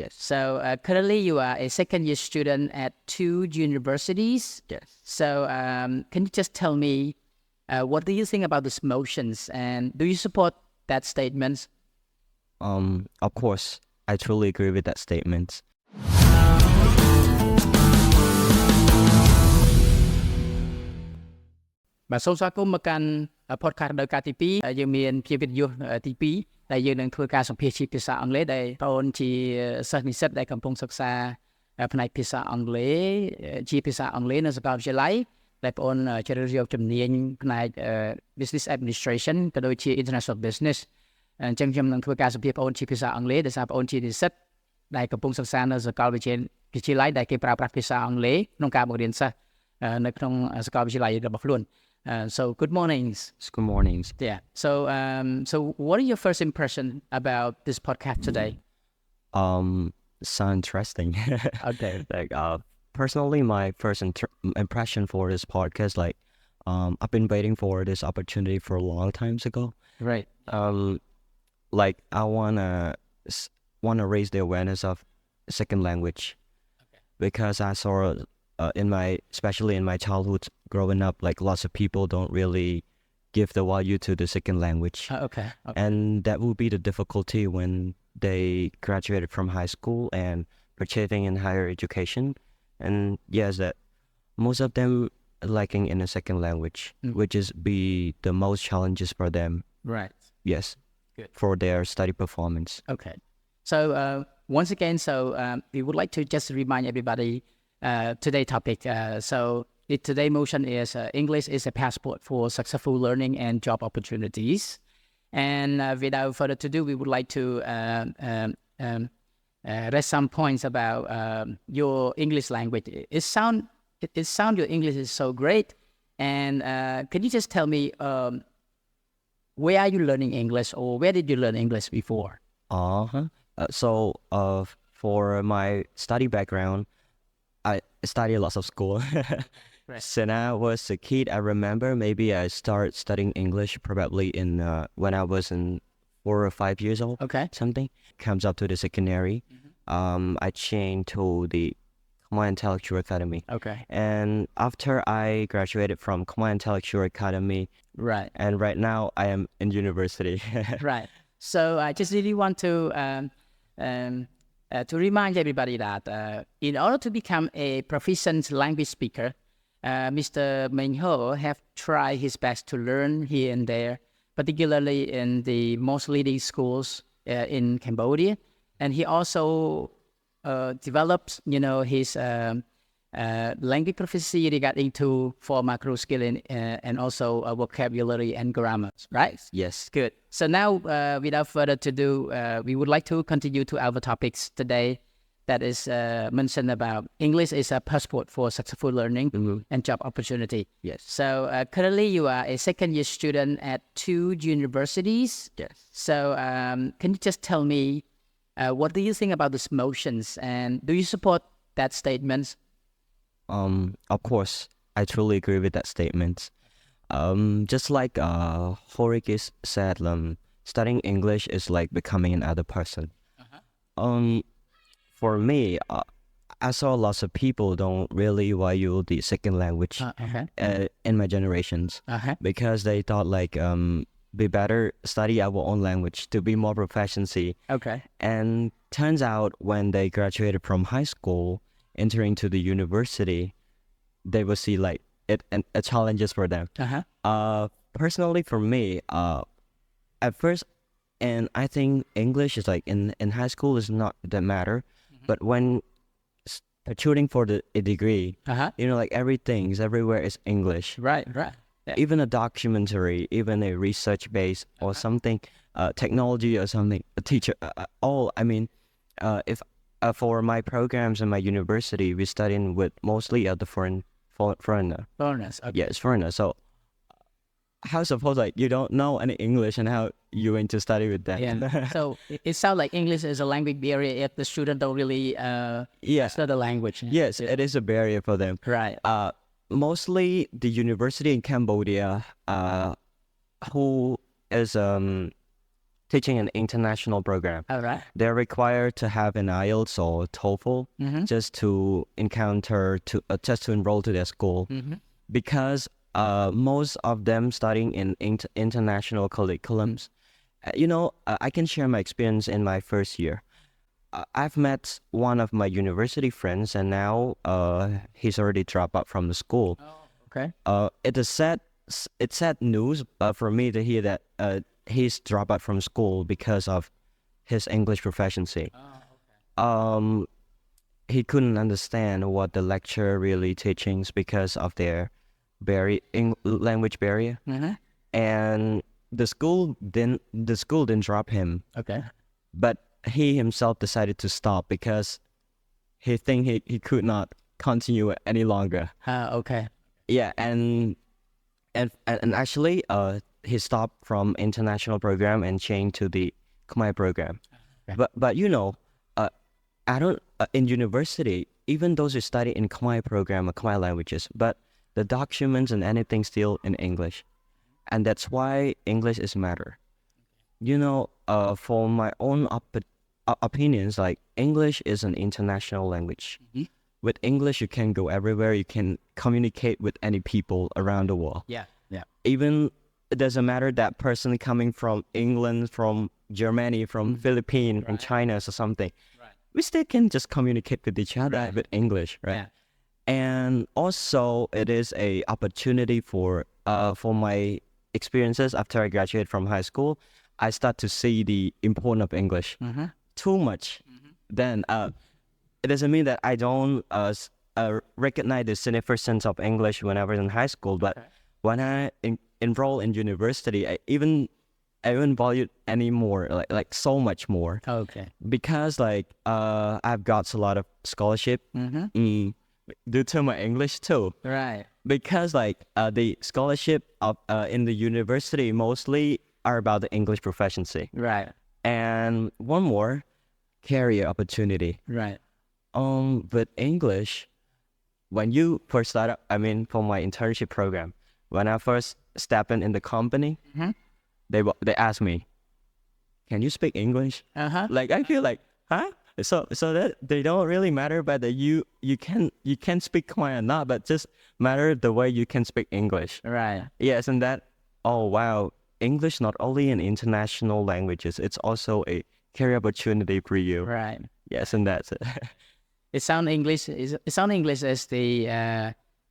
Yes. So currently you are a second year student at two universities. Yes. So can you just tell me what do you think about these motions, and do you support that statement? Of course, I truly agree with that statement. Vàសូមស្វាគមន៍មកកាន់ podcast ដោយការទី2យើងមានភាគវិទ្យុទី2ដែលយើងនឹងធ្វើការសម្ភាសន៍ជាភាសាអង់គ្លេសដែលបងអូនជាសិស្សនិស្សិតដែលកំពុងសិក្សាផ្នែកភាសាអង់គ្លេសជាភាសាអង់គ្លេសនៅសាកលវិទ្យាល័យដែលបងអូនជ្រើសរើសយកជំនាញផ្នែក business administration ក៏ដូចជា international business អញ្ចឹងខ្ញុំនឹងធ្វើការសម្ភាសន៍បងអូនជាភាសាអង់គ្លេសដោយសារបងអូនជានិស្សិតដែលកំពុងសិក្សានៅសាកលវិទ្យាល័យដែលគេប្រើប្រាស់ភាសាអង់គ្លេសក្នុងការបង្រៀនសិស្សនៅក្នុងសាកលវិទ្យាល័យរបស់ខ្លួនSo good mornings. Good mornings. Yeah. So what are your first impression about this podcast today? So interesting. Okay. Personally, my first impression for this podcast, I've been waiting for this opportunity for a long times ago. Right. I wanna raise the awareness of second language, because I saw especially in my childhood growing up, lots of people don't really give the value to the second language. Okay. And that will be the difficulty when they graduated from high school and purchasing in higher education. And yes, that most of them lacking in a second language, which is be the most challenges for them. Right. Yes. Good. For their study performance. Okay. So once again, we would like to just remind everybody today's topic. Today's motion is English is a passport for successful learning and job opportunities. And without further ado, we would like to raise some points about your English language. It sound your English is so great. And can you just tell me where are you learning English, or where did you learn English before? For my study background, I studied lots of school. Right. Since I was a kid, I remember maybe I started studying English probably when I was in 4 or 5 years old. Okay. Something comes up to the secondary. I changed to the Khmer Intellectual Academy. Okay. And after I graduated from Khmer Intellectual Academy, Right. and right now I am in university. Right. So I just really want to remind everybody that in order to become a proficient language speaker, Mr. Menghor have tried his best to learn here and there, particularly in the most leading schools in Cambodia, and he also developed, his language proficiency regarding to formal macro skill and also vocabulary and grammar. Right? Yes. Good. So now, without further ado, we would like to continue to our topics today. That is mentioned about English is a passport for successful learning and job opportunity. Yes. So currently you are a second year student at two universities. Yes. So can you just tell me what do you think about these motions, and do you support that statement? Of course, I truly agree with that statement. Just like Horikis said, studying English is like becoming another person. For me, I saw lots of people don't really value the second language in my generations, because they thought be better study our own language to be more proficiency. Okay. And turns out when they graduated from high school, entering to the university, they will see it challenges for them. Personally, for me, at first, and I think English is in high school is not that matter, but when shooting for a degree, everything's everywhere is English. Right. Yeah. Even a documentary, even a research base or something, technology or something, a teacher, if for my programs in my university, we studying with mostly the foreigner. Foreigners. Okay. Yes, foreigners. So how suppose you don't know any English and how you went to study with them? Yeah. So it sounds like English is a language barrier if the student don't really study the language. Yes, it is a barrier for them. Right. Mostly the university in Cambodia, who is teaching an international program. All right. They're required to have an IELTS or TOEFL just to just to enroll to their school, because most of them studying in international curriculums. I can share my experience in my first year. I've met one of my university friends, and now he's already dropped out from the school. Oh, okay. It's sad news for me to hear that he's dropped out from school because of his English proficiency. Oh, okay. He couldn't understand what the lecturer really teachings because of their language barrier, and the school didn't drop him. Okay. But he himself decided to stop because he think he could not continue any longer. Okay. Yeah, and actually he stopped from international program and changed to the Khmer program. Okay. But I don't in university, even those who study in Khmer program or Khmer languages, but the documents and anything still in English, and that's why English is matter. For my own opinions, like English is an international language. With English, you can go everywhere. You can communicate with any people around the world. Yeah. Yeah. Even it doesn't matter that person coming from England, from Germany, from Philippines, from China or something. Right. We still can just communicate with each other with English, right? Yeah. And also, it is a opportunity for my experiences after I graduated from high school. I start to see the importance of English too much. Then it doesn't mean that I don't recognize the significance of English when I was in high school, but when I enroll in university, I even value it any more, like so much more. Okay. Because I've got a lot of scholarship due to my English too. Right. Because the scholarship of in the university mostly are about the English proficiency. Right. And one more, career opportunity. Right. With English, when you first start up, for my internship program, when I first step in the company, they ask me, "Can you speak English?" Like I feel like, huh? So that they don't really matter whether you can speak Khmer or not, but just matter the way you can speak English. Right. Yes, and that. Oh wow, English not only in international languages, it's also a career opportunity for you. Right. Yes, and that's it. It sounds English as the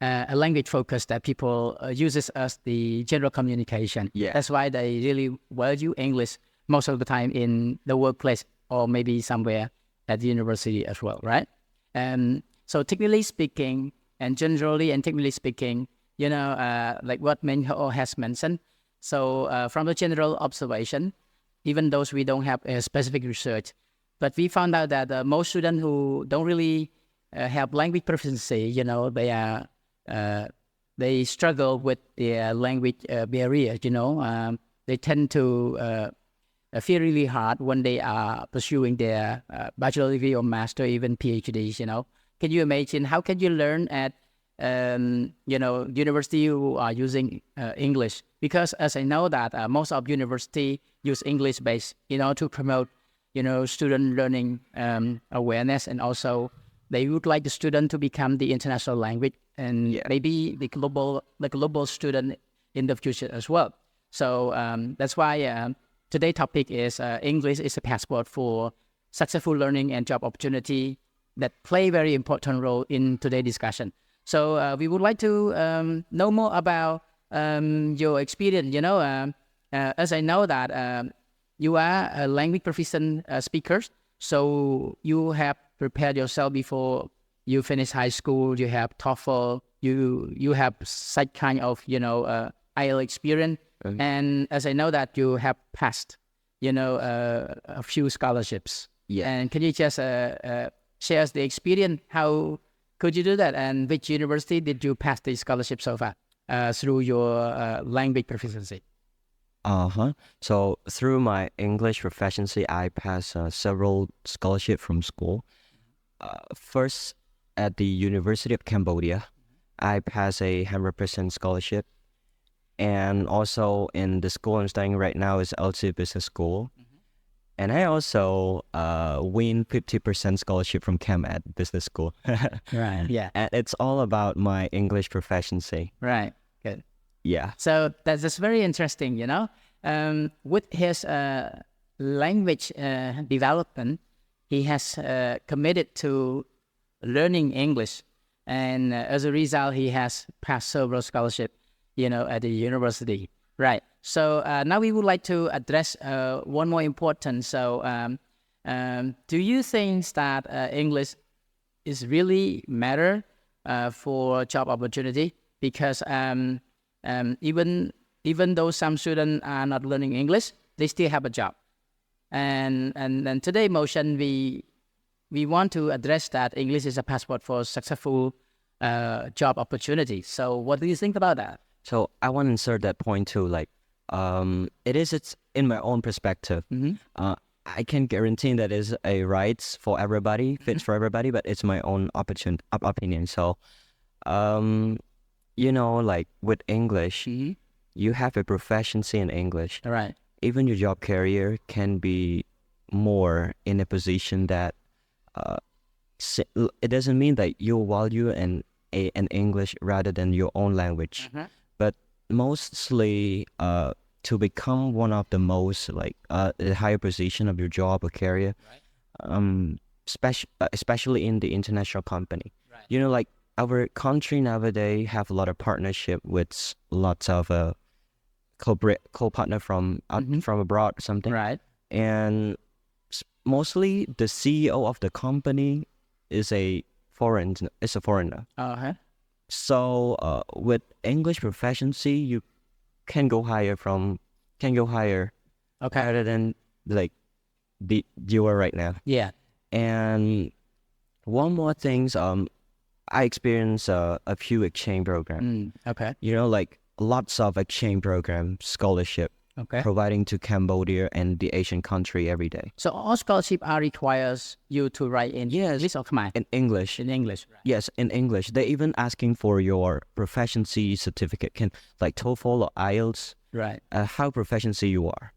a language focus that people uses as the general communication. Yeah. That's why they really value English most of the time in the workplace or maybe somewhere at the university as well, right? So technically speaking, and generally and technically speaking, like what Menghor has mentioned. So from the general observation, even those we don't have a specific research, but we found out that most students who don't really have language proficiency, they struggle with their language barrier. They tend to feel really hard when they are pursuing their bachelor degree or master, even PhDs. Can you imagine how can you learn at university who are using English? Because as I know that most of university use English based, to promote student learning awareness, and also they would like the student to become the international language and maybe the global student in the future as well. So that's why today's topic is English is a passport for successful learning and job opportunity that play very important role in today's discussion. So we would like to know more about your experience. As I know that you are a language proficient speaker, so you have prepared yourself before you finish high school. You have TOEFL. You have such kind of IELTS experience, and as I know that you have passed a few scholarships. Yeah. And can you just share the experience? How could you do that? And which university did you pass the scholarship so far through your language proficiency? So through my English proficiency, I passed several scholarships from school. First, at the University of Cambodia, I passed a 100% scholarship. And also in the school I'm studying right now is LC Business School. And I also win 50% scholarship from Khmer at business school. Right. Yeah. And it's all about my English proficiency. Right. Good. Yeah. So that's just very interesting, you know. With his language development, he has committed to learning English, and as a result, he has passed several scholarships, you know, at the university. Right. So now we would like to address one more important. So, do you think that English is really matter for job opportunity? Because even though some students are not learning English, they still have a job. And today motion we want to address that English is a passport for successful job opportunity. So what do you think about that? So I want to insert that point too. Like, it's in my own perspective. I can guarantee that is a rights for everybody, fits for everybody, but it's my own opinion. So, you know, like with English, you have a proficiency in English. All right. Even your job career can be more in a position that it doesn't mean that you value an English rather than your own language, but mostly to become one of the most like the higher position of your job or career, especially in the international company. You know, like our country nowadays have a lot of partnership with lots of co-partner from from abroad or something, Right. and mostly the CEO of the company is a foreigner. Uh-huh. So with English proficiency, you can go higher Okay. higher than like you are right now. Yeah. And one more things, I experienced a few exchange programs. Okay. You know, like lots of exchange program scholarship Okay. providing to Cambodia and the Asian country every day. So all scholarship are requires you to write in English or Khmer? In English. In English. Right. Yes, in English. They even asking for your proficiency certificate, can like TOEFL or IELTS, Right. how proficiency you are.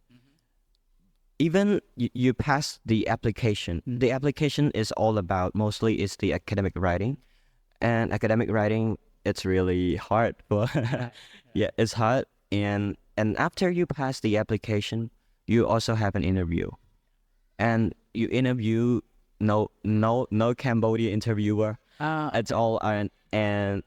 Even you pass the application. The application is all about, mostly is the academic writing. And academic writing, it's really hard. Yeah, it's hard. And after you pass the application, you also have an interview. And you interview no Cambodia interviewer. It's all an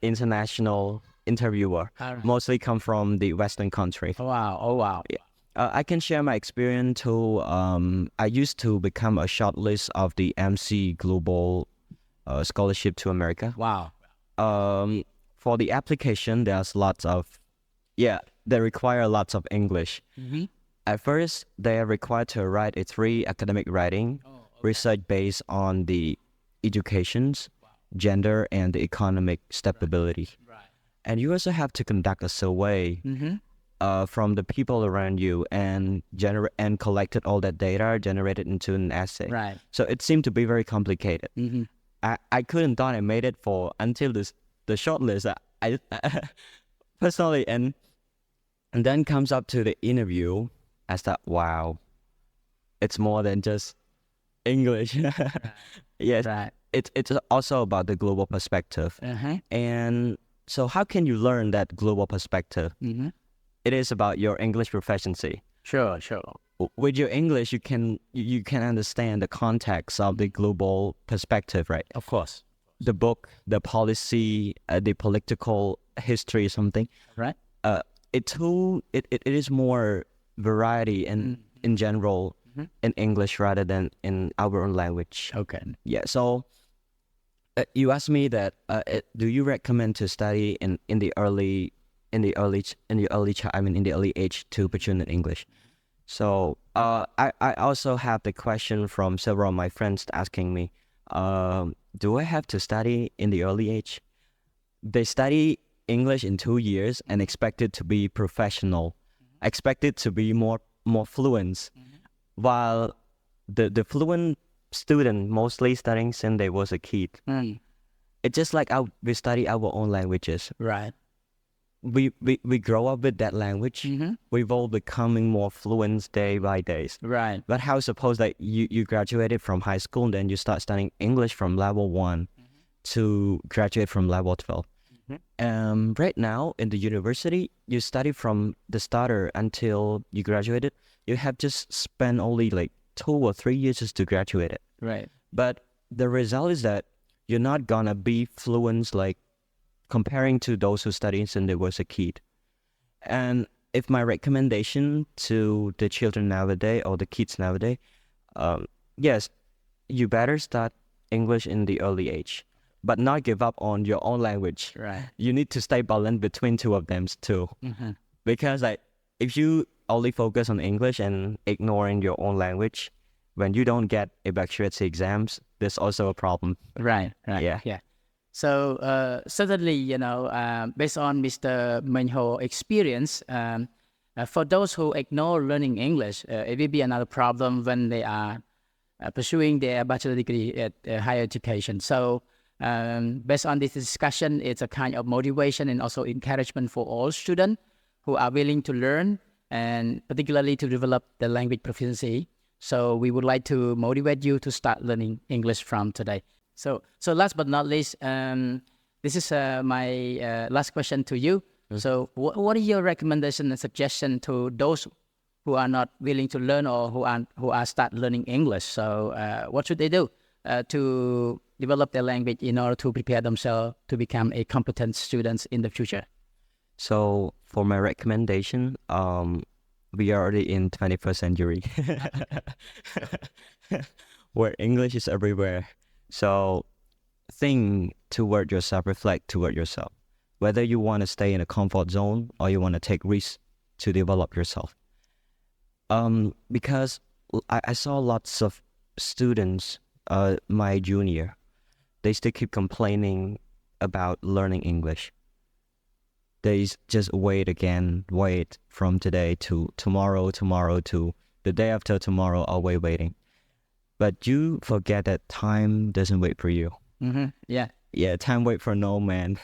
international interviewer. All right. Mostly come from the Western country. Oh, wow. Oh, wow. Yeah. I can share my experience too. I used to become a shortlist of the MC Global Scholarship to America. Wow. For the application, there's lots of, they require lots of English. At first, they are required to write a 3 academic writing, research based on the educations, gender, and the economic stability. Right. And you also have to conduct a survey from the people around you and collected all that data, generated into an essay. Right. So it seemed to be very complicated. I couldn't thought I made it for until the shortlist. I personally, and then comes up to the interview. I thought, wow, it's more than just English. Yes, Right. it's also about the global perspective. And so how can you learn that global perspective? It is about your English proficiency. Sure. With your English, you can understand the context of the global perspective, right? Of course. The book, the policy, the political history, something. Right. It is more variety in general in English rather than in our own language. Okay. Yeah. So you asked me that do you recommend to study in the early age to pursue in English? So I also have the question from several of my friends asking me, do I have to study in the early age? They study English in 2 years and expected to be professional, expected to be more fluent, while the fluent student mostly studying since they was a kid. It's just like we study our own languages. Right. we grow up with that language. We've all becoming more fluent day by day. Right. But how suppose that you graduated from high school and then you start studying English from level 1 to graduate from level 12. Right now in the university, you study from the starter until you graduated. You have just spent only like 2 or 3 years just to graduate it. Right. But the result is that you're not gonna be fluent like comparing to those who studied since they was a kid. And if my recommendation to the children nowadays or the kids nowadays, yes, you better start English in the early age, but not give up on your own language. Right. You need to stay balanced between two of them too. Because like if you only focus on English and ignoring your own language, when you don't get evacuate exams, there's also a problem. Right. Yeah. So certainly, based on Mr. Menghor experience, for those who ignore learning English, it will be another problem when they are pursuing their bachelor degree at higher education. So based on this discussion, it's a kind of motivation and also encouragement for all students who are willing to learn and particularly to develop the language proficiency. So we would like to motivate you to start learning English from today. So last but not least, this is my last question to you. So what are your recommendation and suggestion to those who are not willing to learn or who are start learning English? So what should they do to develop their language in order to prepare themselves to become a competent students in the future? So for my recommendation, we are already in 21st century where English is everywhere. So think toward yourself, reflect toward yourself, whether you want to stay in a comfort zone or you want to take risks to develop yourself. Because I saw lots of students, my junior, they still keep complaining about learning English. They just wait from today to tomorrow to the day after tomorrow, always waiting. But you forget that time doesn't wait for you. Yeah, time wait for no man.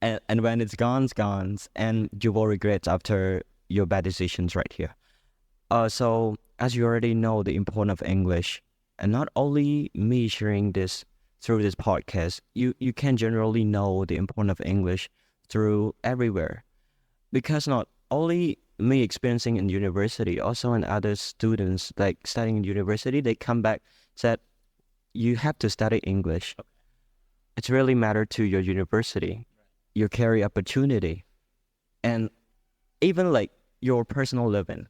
And when it's gone, it's gone. And you will regret after your bad decisions right here. So as you already know the importance of English, and not only me sharing this through this podcast, you can generally know the importance of English through everywhere. Because not only me experiencing in university, also in other students like studying in university, they come back said, you have to study English. It's really matter to your university, your career opportunity, and even like your personal living.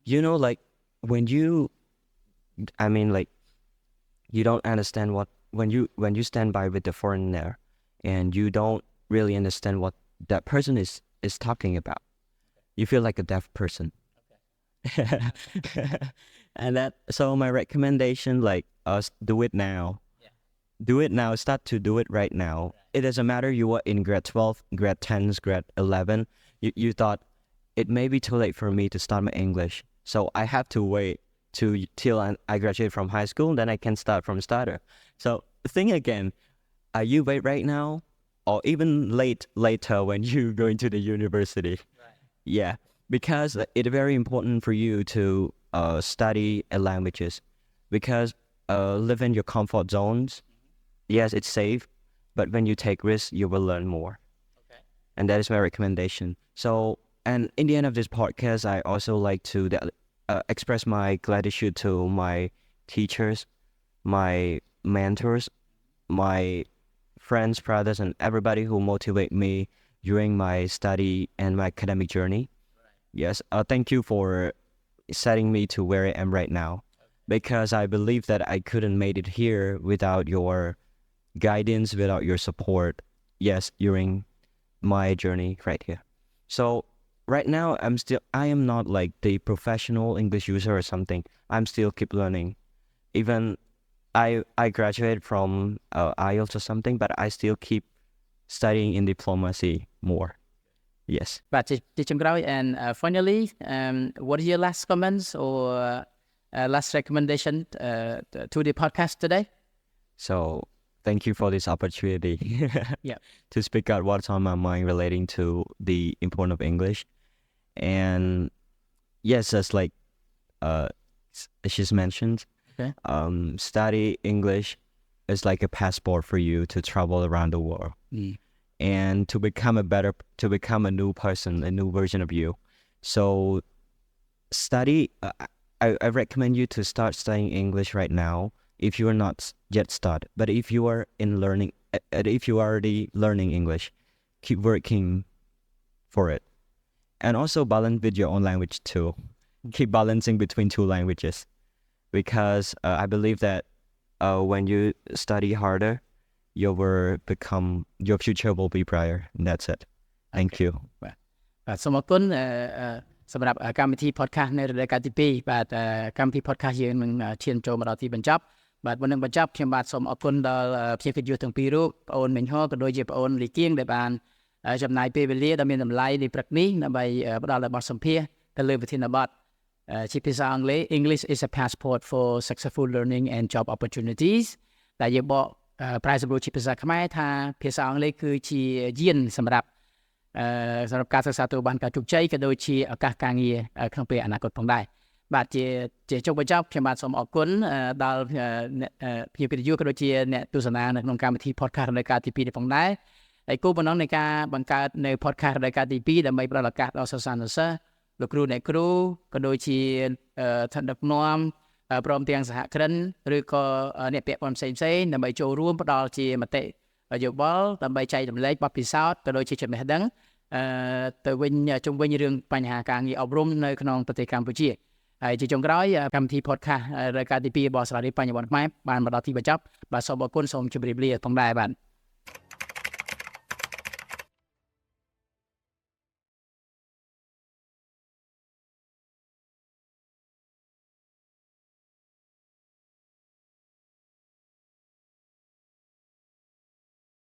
Like when you don't understand what when you stand by with the foreigner and you don't really understand what that person is talking about. You feel like a deaf person. And so my recommendation, like do it now. Do it now. Start to do it right now. It doesn't matter you are in grade 12, grade 10, grade 11. You thought it may be too late for me to start my English. So I have to wait till I graduate from high school, then I can start from starter. So think again, are you wait right now or even later when you go into the university? Yeah, because it's very important for you to study languages, because live in your comfort zones. Yes, it's safe, but when you take risks, you will learn more. And that is my recommendation. So, and in the end of this podcast, I also like to express my gratitude to my teachers, my mentors, my friends, brothers, and everybody who motivate me during my study and my academic journey. Yes, thank you for setting me to where I am right now, because I believe that I couldn't made it here without your guidance, without your support. Yes, during my journey right here. So right now, I am not like the professional English user or something. I'm still keep learning. Even I graduated from IELTS or something, but I still keep studying in diplomacy more. Yes. Và chị Trâm Grau, and finally, what are your last comments or last recommendation to the podcast today? So thank you for this opportunity Yeah. to speak out what's on my mind relating to the importance of English. And yes, as like she's mentioned, Okay. study English is like a passport for you to travel around the world and to become a new person, a new version of you. So study. I recommend you to start studying English right now if you are not yet started. But if you are if you are already learning English, keep working for it, and also balance with your own language too. Keep balancing between two languages, because I believe that when you study harder, your future will be brighter. And that's it. Thank you. បាទសូមអរគុណសម្រាប់កម្មវិធី podcast នៅរដូវកាលទី2បាទកម្មវិធី podcast យើងនឹងឈានចូលមកដល់ទីបញ្ចប់បាទមុននឹងបញ្ចប់ខ្ញុំបាទសូមអរគុណដល់ភ្ញៀវកិត្តិយសទាំងពីររូបបងអូនមេងហរក៏ដូចជាបងអូនលីគៀងដែលបានចំណាយពេលវេលាដ៏មានតម្លៃនៃព្រឹកនេះដើម្បីផ្ដល់បទសម្ភាសន៍ទៅលើវិធានបទជាភាសាអង់គ្លេស English is a passport for successful learning and job opportunities ដែលយើងបកប្រែសម្រួលជាភាសាខ្មែរថាភាសាអង់គ្លេសគឺជាយានសម្រាប់ការសិក្សាទៅបានការជោគជ័យក៏ដូចជាឱកាសការងារក្នុងពេលអនាគតផងដែរបាទជាចុងបញ្ចប់ខ្ញុំបាទសូមអរគុណដល់ភ្ញៀវកិត្តិយសក៏ដូចជាអ្នកទស្សនានៅក្នុងកម្មវិធី podcast រដូវកាលទី2នេះផងដែរហើយគោលបំណងនៃការបង្កើតនៅ podcast រដូវកាលទី2ដើម្បីផ្ដល់ឱកាសដល់សិស្សានុសិស្សលោកគ្រូអ្នកគ្រូក៏ដូចជាថ្នាក់ដឹកនាំព្រមទាំងសហគ្រិនឬក៏អ្នកពាក់ព័ន្ធផ្សេងៗដើម្បីចូលរួមផ្ដល់ជាមតិយោបល់ដើម្បីចែករំលែកបទពិសោធន៍ក៏ដូចជាចំណេះដឹងទៅវិញជុំវិញរឿងបញ្ហាការងារអប់រំនៅក្នុងប្រទេសកម្ពុជាហើយជាចុងក្រោយកម្មវិធី podcast រដូវកាលទី2របស់សាលារៀនបញ្ញវន្តខ្មែរបានមកដល់ទីបញ្ចប់បាទសូមអរគុណសូមជម្រាបលាផងដែរបាទ